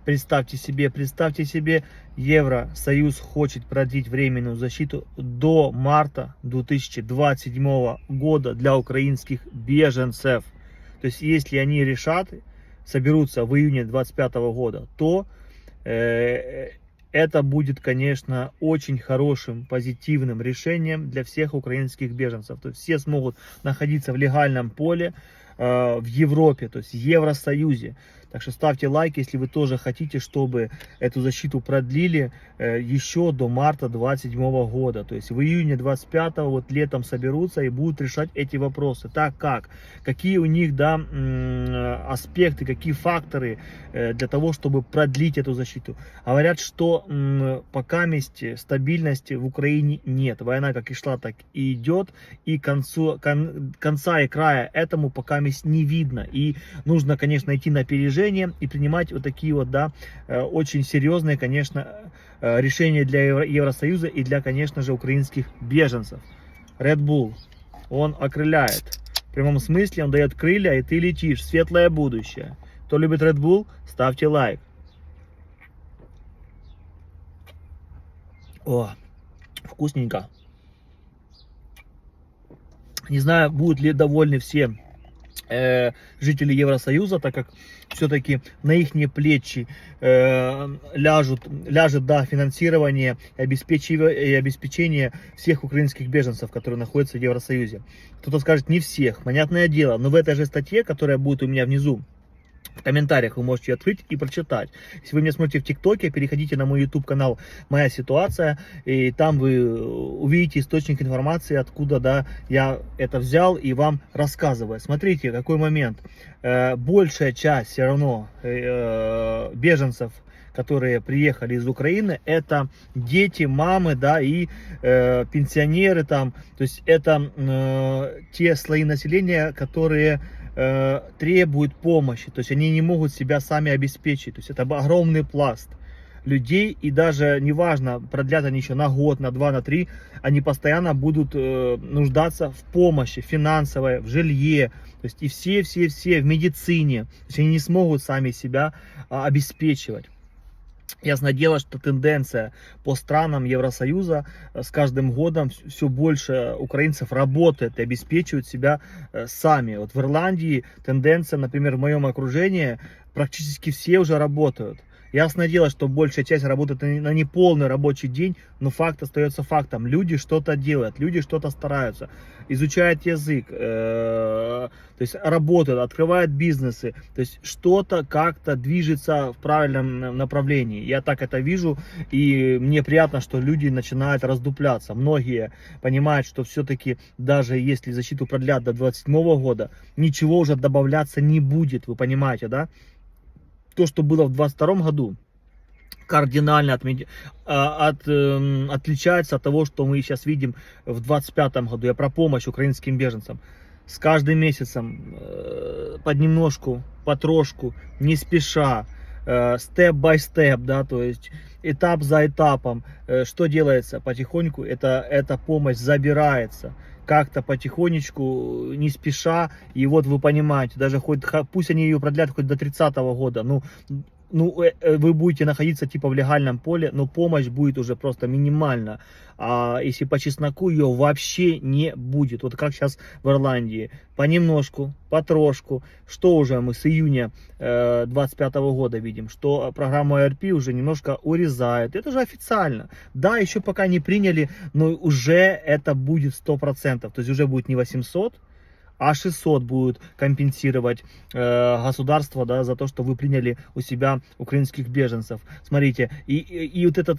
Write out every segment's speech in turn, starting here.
представьте себе, Евросоюз хочет продлить временную защиту до марта 2027 года для украинских беженцев. То есть, если они решат, соберутся в июне 2025 года, то это будет, конечно, очень хорошим, позитивным решением для всех украинских беженцев. То есть все смогут находиться в легальном поле в Европе, то есть в Евросоюзе. Так что ставьте лайк, если вы тоже хотите, чтобы эту защиту продлили еще до марта 2027 года. То есть в июне 2025 вот летом соберутся и будут решать эти вопросы. Так как, какие у них, да, аспекты, какие факторы для того, чтобы продлить эту защиту. Говорят, что пока стабильности в Украине нет. Война как и шла, так и идет. И конца и края этому пока не видно. И нужно, конечно, идти на опережение и принимать вот такие вот, да, очень серьезные, конечно, решения для Евросоюза и для, конечно же, украинских беженцев. Red Bull, он окрыляет. В прямом смысле он дает крылья, и ты летишь в светлое будущее. Кто любит Red Bull, ставьте лайк. О, вкусненько. Не знаю, будут ли довольны все жители Евросоюза, так как все-таки на их плечи ляжет, да, финансирование и обеспечение всех украинских беженцев, которые находятся в Евросоюзе. Кто-то скажет, не всех, понятное дело, но в этой же статье, которая будет у меня внизу, в комментариях вы можете открыть и прочитать. Если вы меня смотрите в ТикТоке, переходите на мой YouTube канал «Моя ситуация», и там вы увидите источник информации, откуда, да, я это взял и вам рассказываю. Смотрите, какой момент. Большая часть все равно беженцев, которые приехали из Украины, это дети, мамы, да, и пенсионеры там. То есть это те слои населения, которые требуют помощи, то есть они не могут себя сами обеспечить, то есть это огромный пласт людей, и даже неважно, продлят они еще на год, на 2, на 3, они постоянно будут нуждаться в помощи финансовой, в жилье, то есть и все в медицине, то есть они не смогут сами себя обеспечивать. Ясное дело, что тенденция по странам Евросоюза с каждым годом все больше украинцев работает и обеспечивают себя сами. Вот в Ирландии тенденция, например, в моем окружении, практически все уже работают. Ясное дело, что большая часть работает на неполный рабочий день, но факт остается фактом. Люди что-то делают, люди что-то стараются, изучают язык, то есть работают, открывают бизнесы, то есть что-то как-то движется в правильном направлении. Я так это вижу, и мне приятно, что люди начинают раздупляться. Многие понимают, что все-таки даже если защиту продлят до 2027 года, ничего уже добавляться не будет, вы понимаете, да? То, что было в 2022 году, кардинально отличается от того, что мы сейчас видим в 2025 году. Я про помощь украинским беженцам. С каждым месяцем понемножку, потрошку, не спеша, степ-бай-степ, да, то есть этап за этапом, что делается потихоньку, эта помощь забирается. Как-то потихонечку, не спеша, и вот вы понимаете, даже пусть они ее продлят хоть до 30-го года, ну, вы будете находиться типа в легальном поле, но помощь будет уже просто минимальна. А если по чесноку, ее вообще не будет. Вот как сейчас в Ирландии. Понемножку, потрошку. Что уже мы с июня 2025 года видим? Что программу АРП уже немножко урезает. Это же официально. Да, еще пока не приняли, но уже это будет 100%. То есть уже будет не 800, а 600 будет компенсировать государство, да, за то, что вы приняли у себя украинских беженцев. Смотрите, и вот это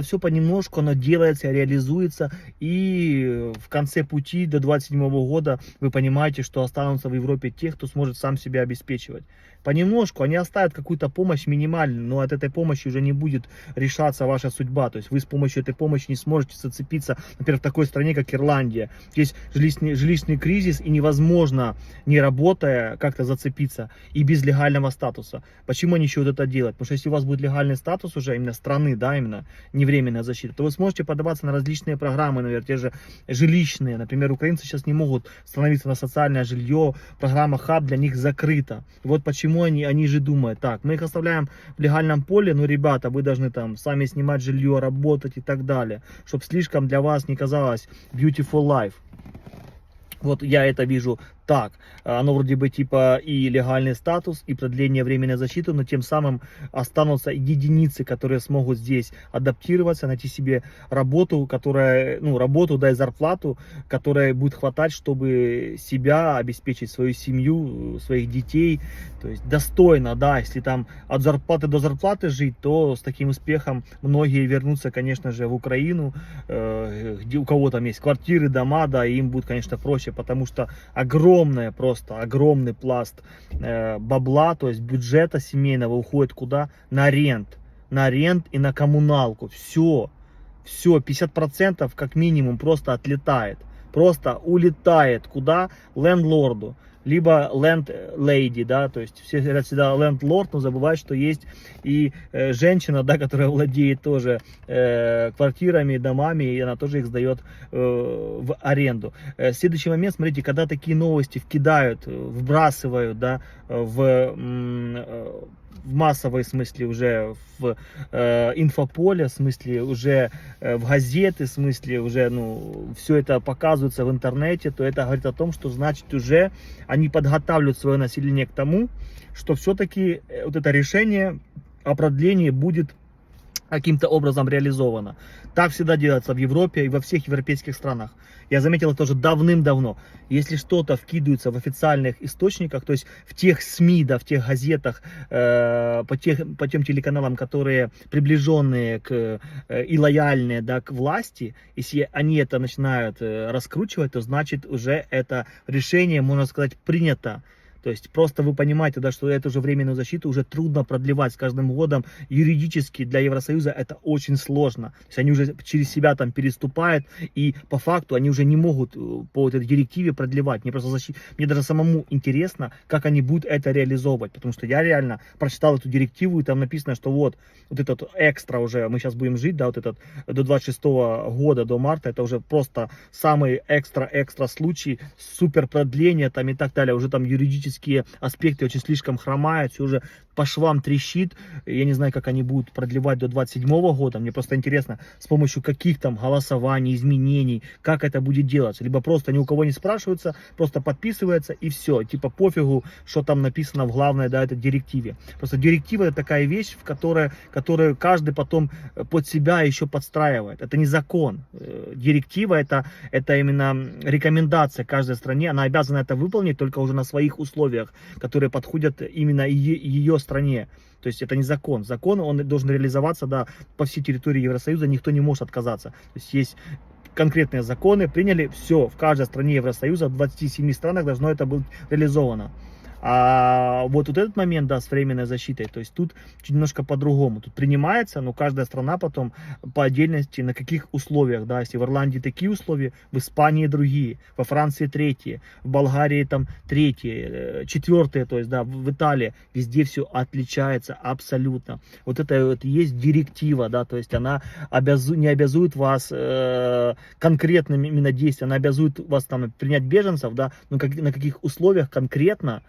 все понемножку, оно делается, реализуется, и в конце пути до 27 года вы понимаете, что останутся в Европе те, кто сможет сам себя обеспечивать. Понемножку они оставят какую-то помощь минимальную, но от этой помощи уже не будет решаться ваша судьба. То есть вы с помощью этой помощи не сможете зацепиться, например, в такой стране, как Ирландия. Здесь жилищный кризис, и невозможно, не работая, как-то зацепиться и без легального статуса. Почему они еще вот это делают? Потому что если у вас будет легальный статус уже именно страны, да, именно не временная защита, то вы сможете подаваться на различные программы, наверное, те же жилищные. Например, украинцы сейчас не могут становиться на социальное жилье, программа ХАБ для них закрыта. Вот почему почему они же думают, так, мы их оставляем в легальном поле, но, ребята, вы должны там сами снимать жилье, работать и так далее, чтобы слишком для вас не казалось beautiful life. Вот я это вижу так. Оно вроде бы типа и легальный статус, и продление временной защиты, но тем самым останутся единицы, которые смогут здесь адаптироваться, найти себе работу, которая, ну, работу, да, и зарплату, которая будет хватать, чтобы себя обеспечить, свою семью, своих детей. То есть достойно, да, если там от зарплаты до зарплаты жить, то с таким успехом многие вернутся, конечно же, в Украину, где у кого там есть квартиры, дома, да, и им будет, конечно, проще, потому что просто огромный пласт бабла, то есть бюджета семейного уходит куда? На рент и на коммуналку. Все, 50% как минимум просто отлетает, просто улетает куда? Лендлорду, либо лендлейди, да, то есть все говорят всегда лендлорд, но забывают, что есть и женщина, да, которая владеет тоже квартирами, домами, и она тоже их сдает в аренду. Следующий момент, смотрите, когда такие новости вкидают, вбрасывают, да, в массовой смысле уже в инфополе, в смысле уже в газеты, в смысле уже, ну, все это показывается в интернете, то это говорит о том, что значит уже они подготавливают свое население к тому, что все-таки вот это решение о продлении будет каким-то образом реализовано. Так всегда делается в Европе и во всех европейских странах. Я заметил это тоже давным-давно. Если что-то вкидывается в официальных источниках, то есть в тех СМИ, да, в тех газетах, по тем телеканалам, которые приближенные к и лояльные, да, к власти, если они это начинают раскручивать, то значит уже это решение, можно сказать, принято. То есть просто вы понимаете, да, что эту же временную защиту уже трудно продлевать с каждым годом. Юридически для Евросоюза это очень сложно. То есть они уже через себя там переступают, и по факту они уже не могут по этой директиве продлевать. Мне даже самому интересно, как они будут это реализовывать. Потому что я реально прочитал эту директиву, и там написано, что вот этот экстра уже, мы сейчас будем жить, да, вот этот до 26 года, до марта, это уже просто самый экстра случай, супер продление там и так далее. Уже там юридически аспекты очень слишком хромают, все уже по швам трещит. Я не знаю, как они будут продлевать до 27 года. Мне просто интересно, с помощью каких там голосований, изменений, как это будет делаться. Либо просто ни у кого не спрашивается, просто подписывается и все. Типа пофигу, что там написано в главной, да, этой директиве. Просто директива это такая вещь, в которую каждый потом под себя еще подстраивает. Это не закон. Директива это именно рекомендация каждой стране. Она обязана это выполнить только уже на своих условиях, которые подходят именно ее стране. То есть это не закон. Закон, он должен реализоваться, да, по всей территории Евросоюза, никто не может отказаться. То есть конкретные законы, приняли, все, в каждой стране Евросоюза, в 27 странах должно это быть реализовано. А вот этот момент, да, с временной защитой, то есть тут немножко по-другому. Тут принимается, но каждая страна потом по отдельности, на каких условиях, да, если в Ирландии такие условия, в Испании другие, во Франции третьи, в Болгарии там третьи, четвертые, то есть, да, в Италии, везде все отличается абсолютно. Вот это вот есть директива, да, то есть она не обязует вас конкретными именно действиями, она обязует вас там принять беженцев, да, но на каких условиях конкретно.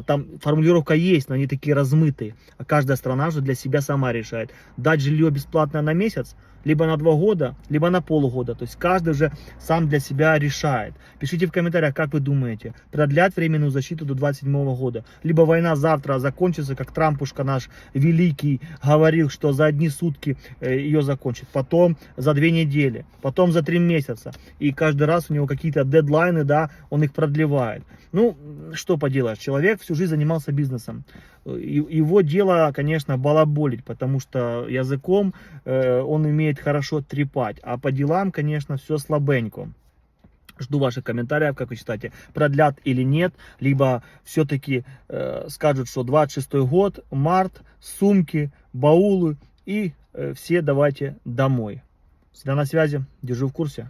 Там формулировка есть, но они такие размытые. А каждая страна же для себя сама решает. Дать жилье бесплатно на месяц, либо на 2 года, либо на полгода. То есть каждый же сам для себя решает. Пишите в комментариях, как вы думаете, продлять временную защиту до 27 года. Либо война завтра закончится, как Трампушка наш великий говорил, что за 1 сутки ее закончит. Потом за 2 недели, потом за 3 месяца. И каждый раз у него какие-то дедлайны, да, он их продлевает. Ну, что поделаешь, человек всю жизнь занимался бизнесом. Его дело, конечно, балаболить, потому что языком он умеет хорошо трепать, а по делам, конечно, все слабенько. Жду ваших комментариев, как вы считаете, продлят или нет, либо все-таки скажут, что 26 год, март, сумки, баулы и все давайте домой. Всегда на связи, держу в курсе.